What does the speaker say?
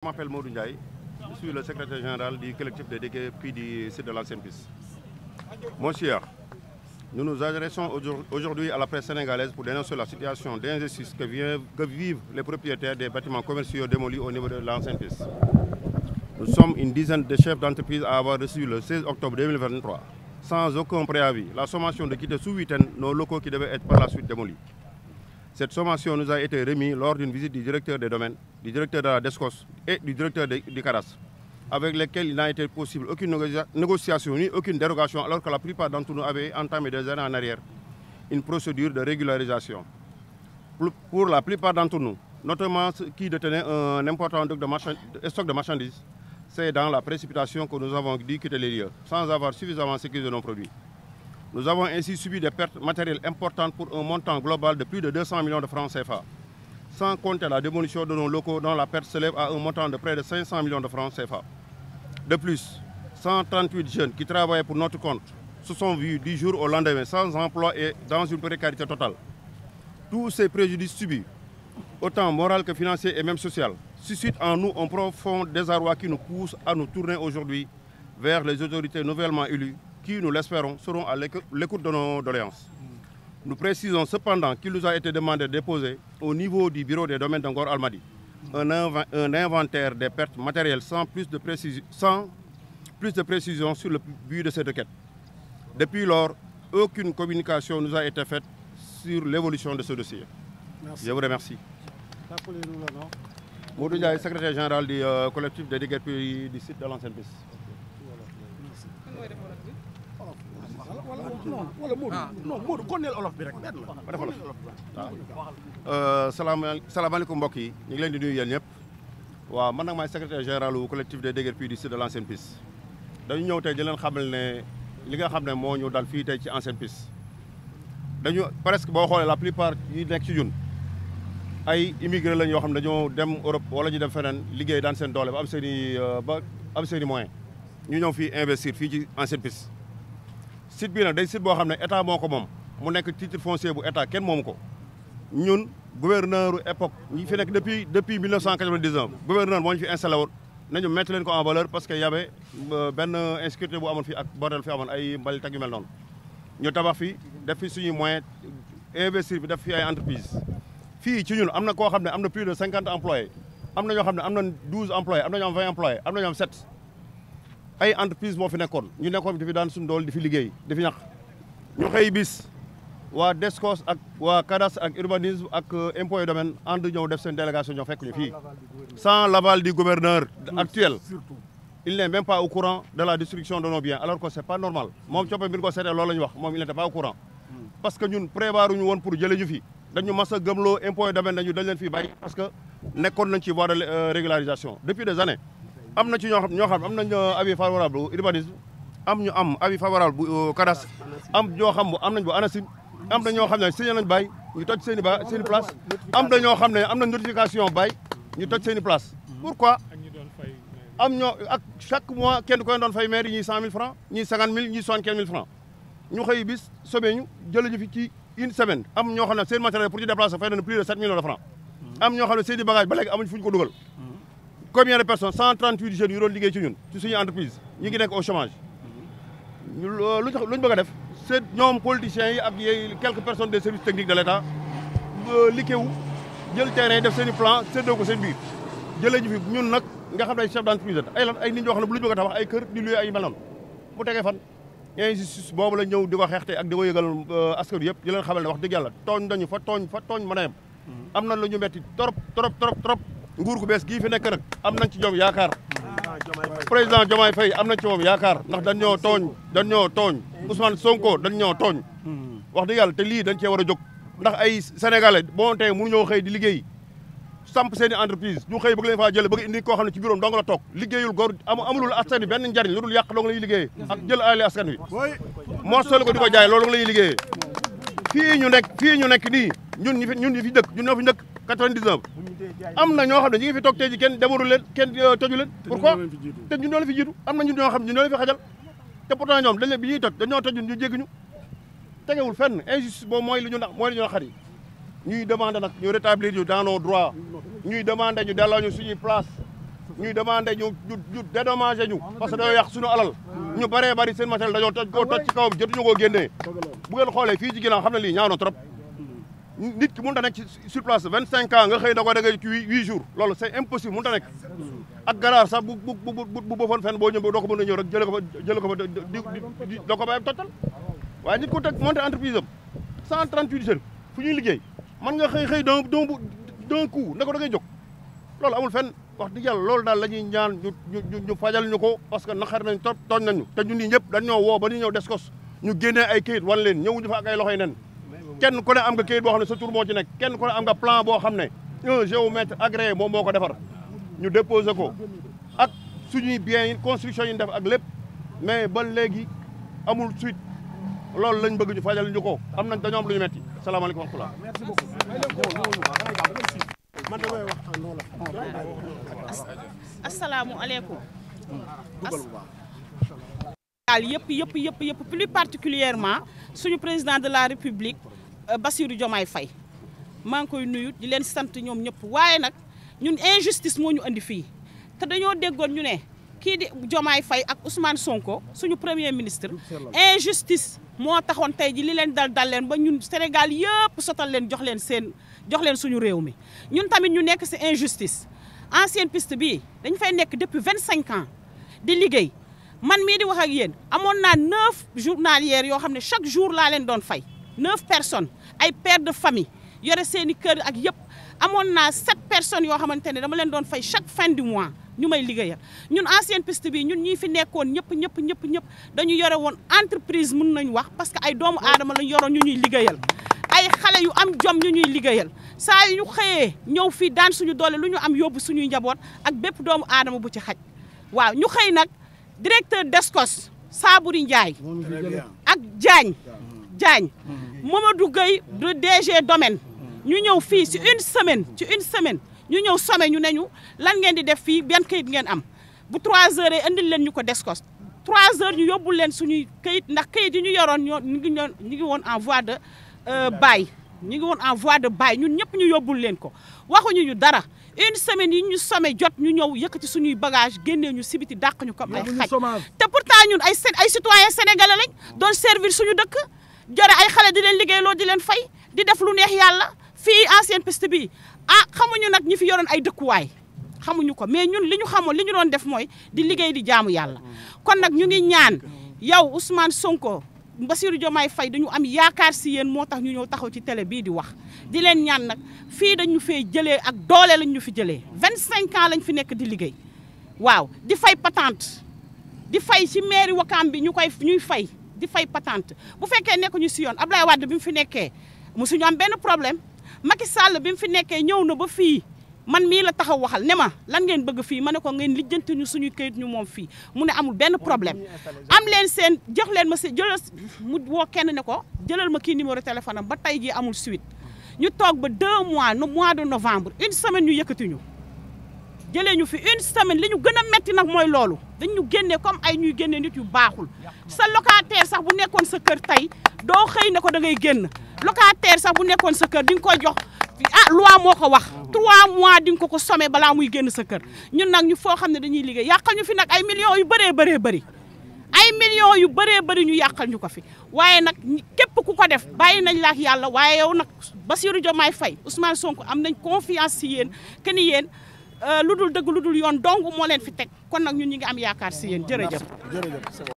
Je m'appelle Maudou Ndiaye, je suis le secrétaire général du collectif des DGP du site de l'ancienne piste. Mon cher, nous nous adressons aujourd'hui à la presse sénégalaise pour dénoncer la situation d'injustice que vivent les propriétaires des bâtiments commerciaux démolis au niveau de l'ancienne piste. Nous sommes une dizaine de chefs d'entreprise à avoir reçu le 16 octobre 2023, sans aucun préavis, la sommation de quitter sous week-end nos locaux qui devaient être par la suite démolis. Cette sommation nous a été remise lors d'une visite du directeur des domaines, du directeur de la DESCOS et du directeur du cadastre, avec lesquels il n'a été possible aucune négociation ni aucune dérogation, alors que la plupart d'entre nous avaient entamé des années en arrière une procédure de régularisation. Pour la plupart d'entre nous, notamment ceux qui détenaient un important stock de marchandises, c'est dans la précipitation que nous avons dû quitter les lieux, sans avoir suffisamment sécurisé nos produits. Nous avons ainsi subi des pertes matérielles importantes pour un montant global de plus de 200 millions de francs CFA, sans compter la démolition de nos locaux dont la perte s'élève à un montant de près de 500 millions de francs CFA. De plus, 138 jeunes qui travaillaient pour notre compte se sont vus du jour au lendemain sans emploi et dans une précarité totale. Tous ces préjudices subis, autant moral que financier et même social, suscitent en nous un profond désarroi qui nous pousse à nous tourner aujourd'hui vers les autorités nouvellement élues qui, nous l'espérons, seront à l'écoute de nos doléances. Nous précisons cependant qu'il nous a été demandé de déposer au niveau du bureau des domaines d'Angor Almadi un inventaire des pertes matérielles sans plus de précision sur le but de cette requête. Depuis lors, aucune communication nous a été faite sur l'évolution de ce dossier. Merci. Je vous remercie. Rappelez-nous le nom. Maudou Ndiaye, secrétaire général du collectif des DGP du site de l'ancienne piste. Modou kon neel olof bi rek benn la. Salaamaaleykum mbokk yi ñu ngi leen di nuyu yéen ñëpp. waaw man nag maay secrétaire général du collectif des DGP du site de l'ancienne piste. dañu ñëw tey di leen xamal ne li nga xam ne moo ñu dal fii tey ci ancienne piste. dañu presque boo xoolee la plupart yi nekk ci ñun ay immigré lañ yoo xam ne dañoo dem Europe wala ñu dem feneen liggéey daan seen doole ba am seen i moyen ñu ñëw fii investir fii ci ancienne piste. site bii nag day site boo xam ne état moo ko moom mu nekk titre foncier bu état kenn moomu ko ñun gouverneur époque ñi fi nekk depuis 1999 gouverneur moo ñu fi installé woon nañu mettre leen ko en valeur parce que y avait benn insécurité bu amoon fii ak bordel fi amoon ay mbalit ak yu mel noonu ñu tabax fi def fi suñuy moyen investir bi def fi ay entreprise fii ci ñun am na koo xam ne am na plus de 50 employés am na ñoo xam ne am na 12 employés am na ñoo am 20 employés am na ñoo am 7 ay entreprise moo fi nekkoon ñu nekkoon di fi daan suñu dool di fi liggéey di fi ñax ñu xëy bis waa DESCOS ak waa cadastre ak urbanisme ak impôt et domaine ànd ñëw def seen délégation ñoo fekk ñu fii sans l'aval du gouverneur actuel il n'est même pas au courant de la destruction de nos biens alors que c'est pas normal moom coppe bi ñu ko seetee loolu la ñu wax moom il n'était pas au courant parce que ñun prévoiruñu woon pour jëlee ñu fi dañu mas a gëmloo impôt et domaine dañ leen fii bàyyi parce que nekkoon nañ ci voie de régularisation depuis des années am na ci ñoo xam am nañ avis favorable bu urbanisme am ñu am avis favorable bu cadastre am ñoo xam am nañ bu ANACIM am na ñoo xam ne signé nañ bàyyi ñu toj seen i place am na ñoo xam ne am na notification bàyyi ñu toj seen i place pourquoi am ñoo ak chaque mois kenn koy doon fay maire yi ñii 100 000 francs ñii 50 000 ñii 75 000 francs ñu xëy bis sobee ñu jëlee ñu fi ci une semaine am ñoo xam ne seen matériel pour ñu déplacer fay nañu plus de 7 millions de francs am ñoo xam ne seen i bagage ba léegi amuñ fu ñu ko dugal. Combien de personnes 138 jeunes yu doon liggéey ci ñun ci suñu entreprise ñu ngi nekk au chômage luñ bëgg a def c'est ñoom politiciens yi ak quelques personnes des services techniques de l'État liggéeyu jël terrain yi def seen i plan séddoo ko seen biir jëlee ñu fi ñun nag nga xam ne ay chef d'entreprise ay nit ñoo xam ne bu ñu bëgg a tabax ay kër di luye ay mel noonu mu tegee fan injustice boobu la ñëw di ko xeexte ak di ko yëgal askan wi yëpp di leen xamal ne wax dëgg yàlla tooñ dañu fa tooñ mën a yem am na lu ñu metti trop nguur gu bees gii fi nekk nag am nañ ci ñoom yaakaar président Diomaye Faye am nañ ci moom yaakaar ndax dañ ñoo tooñ Ousmane Sonko dañ ñoo tooñ wax dëgg yàlla te lii dañ cee war a jóg ndax ay sénégalais boo tey mënu ñoo xëy di liggéey samp seen i entreprise ñu xëy bëgg leen faa jële bëgg indi koo xam ne ci bureau dong la toog liggéeyul góor amulul askan wi benn njariñ lu dul yàq dong la ñuy liggéeyee ak jël alali askan wi morsoli ko di ko jaay loolu la ñuy liggéeyee fii ñu nekk nii ñun ñi fi dëkk ñun ñoo fi dëkk 99 am na ñoo xam ne ñi ngi fi toog tey ji kenn demarul leen kenn toju leen pourquoi te ñun ñoo la fi jiitu am na ñun ñoo xam ne ñun ñoo la fi xajal te pourtant ñoom dañ leen bi ñuy toj dañoo toj ñu jéggi ñu tegewul fenn injustice boobu mooy li ñu naqar yi ñuy demandé nag ñu rétablir ñu dans nos droits ñuy demandé ñu delloo ñu suñuy place ñuy demandé ñu dédommagé ñu parce que dañoo yàq suñu alal ñu bëree bëri seen matériel dañoo toj ci kawam jotuñu koo génnee bu ngeen xoolee fii ci ginnaaw xam ne lii ñaaw na trop nit ki mënut a nekk sur place 25 ans nga xëy na ko da ngay ci 8 jours loolu c'est impossible mënut a nekk ak garaar sax bu bëfoon fenn boo ñëw doo ko mën a ñëw rek jëlee ko fa doo ko bàyyi tottal waaye nit ku teg monté entreprise am 138 jeunes fu ñuy liggéey man nga xëy d'un coup ne ko da ngay jóg loolu amul fenn wax dëgg yàlla loolu daal la ñuy ñaan ñu fajal ñu ko parce que naqar nañ trop tooñ nañu te ñun ñii ñëpp dañ ñoo woo ba ñu ñëw Descos ñu génnee ay këyit wan leen ñëwuñu fa ak ay loxoy nen kenn ku ne am nga këyit boo xam ne sa tur moo ci nekk kenn ku ne am nga plan boo xam ne un géomètre agréé moom moo ko defar ñu déposé ko ak suñuy biens yi construction yi ñu def ak lépp mais ba léegi amul suite loolu lañ bëgg ñu fajal ñu ko am nañ dañoo am lu ñu metti salaamaaleykum wa rahmatulah. merci beaucoup. man damay wax en wolof. asalaamualeykum. yëpp plus particulièrement suñu président de la république Bassirou Diomaye Faye maa ngi koy nuyu di leen sant ñoom ñëpp waaye nag ñun injustice moo ñu andi fii te dañoo déggoon ñu ne kii di Diomaye Faye ak Ousmane Sonko suñu premier ministre injustice moo taxoon tey ji li leen dal leen ba ñun Sénégal yëpp sotal leen jox leen suñu réew mi ñun tamit ñu nekk ci injustice ancienne piste bii dañ fay nekk depuis 25 ans di liggéey man mii di wax ak yéen amoon naa 9 journalières yoo xam ne chaque jour laa leen doon fay 9 personnes ay pères de famille yore seeni kër ak yëpp amoon naa 7 personnes yoo xamante ne dama leen doon fay chaque fin du mois ñu may liggéeyal ñun ancienne piste bi ñun ñii fi nekkoon ñëpp dañu yore woon entreprise mën nañu wax parce que ay doomu aadama lañu yoroon ñu ñuy liggéeyal ay xale yu am jom ñu ñuy liggéeyal saa yu ñu xëyee ñëw fii daan suñu doole lu ñu am yóbbu suñuy njaboot ak bépp doomu aadama bu ci xaj waaw ñu xëy nag directeur Descos Sabouri Ndiaye ak Diagne Mamadou Gueye de DG domaine ñu ñëw fii ci une semaine ñu ñëw some ñu ne ñu lan ngeen di def fii benn kayit ngeen am bu 3 heures indil leen ñu ko Descos 3 heures ñu yóbbul leen suñuy kayit ndax kayit yi ñu yoroon ñu ngi woon en voie de bail ñun ñëpp ñu yóbbul leen ko waxuñu ñu dara une semaine yi ñu some jot ñu ñëw yëkkati suñuy bagage génnee ñu sibiti dàq ñu comme ay xaj te pourtant ñun ay citoyens sénégalais lañ doon servir suñu dëkk jore ay xale di leen liggéeyloo di leen fay di def lu neex yàlla fii ancienne piste bi xamuñu nag ñi fi yoroon ay dëkkuwaay xamuñu ko mais ñun li ñu xamoon li ñu doon def mooy di liggéey di jaamu yàlla kon nag ñu ngi ñaan yow Ousmane Sonko Bassirou Diomaye Faye dañu am yaakaar si yéen moo tax ñu ñëw taxaw ci télé bii di wax di leen ñaan nag fii dañu fee jëlee ak doole lañ ñu fi jëlee 25 ans lañ fi nekk di liggéey waaw di fay patente di fay ci mairie Ouakam bi ñuy fay di fay patente bu fekkee nekkuñu si yoon Abdoulaye Wade bi mu fi nekkee mosuñu am benn problème Macky Sall bi mu fi nekkee ñëw na ba fii man mii la taxaw waxal ne ma lan ngeen bëgg fii ma ne ko ngeen lijjanti ñu suñuy këyit ñu moom fii mu ne amul benn problème am leen seen jox leen ma si jëlal mu woo kenn ne ko jëlal ma kii numéro téléphone am ba tey jii amul suite ñu toog ba 2 mois mois de novembre une semaine ñu yëkkati ñu jëlee ñu fi une semaine li ñu gën a metti nag mooy loolu dañ ñu génnee comme ay ñuy génnee nit yu baaxul sa locataire sax bu nekkoon sa kër tey doo xëy ne ko da ngay génn locataire sax bu nekkoon sa kër di nga koy jox loi moo ko wax 3 mois di nga ko sommé balaa muy génn sa kër ñun nag ñu foo xam ne dañuy liggéey yàqal ñu fi nag ay millions yu bëri ay millions yu bëree ñu yàqal ñu ko fi waaye nag képp ku ko def bàyyi nañ la ak yàlla waaye yow nag Bassirou Diomaye Faye Ousmane Sonko am nañ confiance si yéen que ni yéen lu dul dëgg lu dul yoon dong moo leen fi teg kon nag ñun ñi ngi am yaakaar si yéen jërëjëf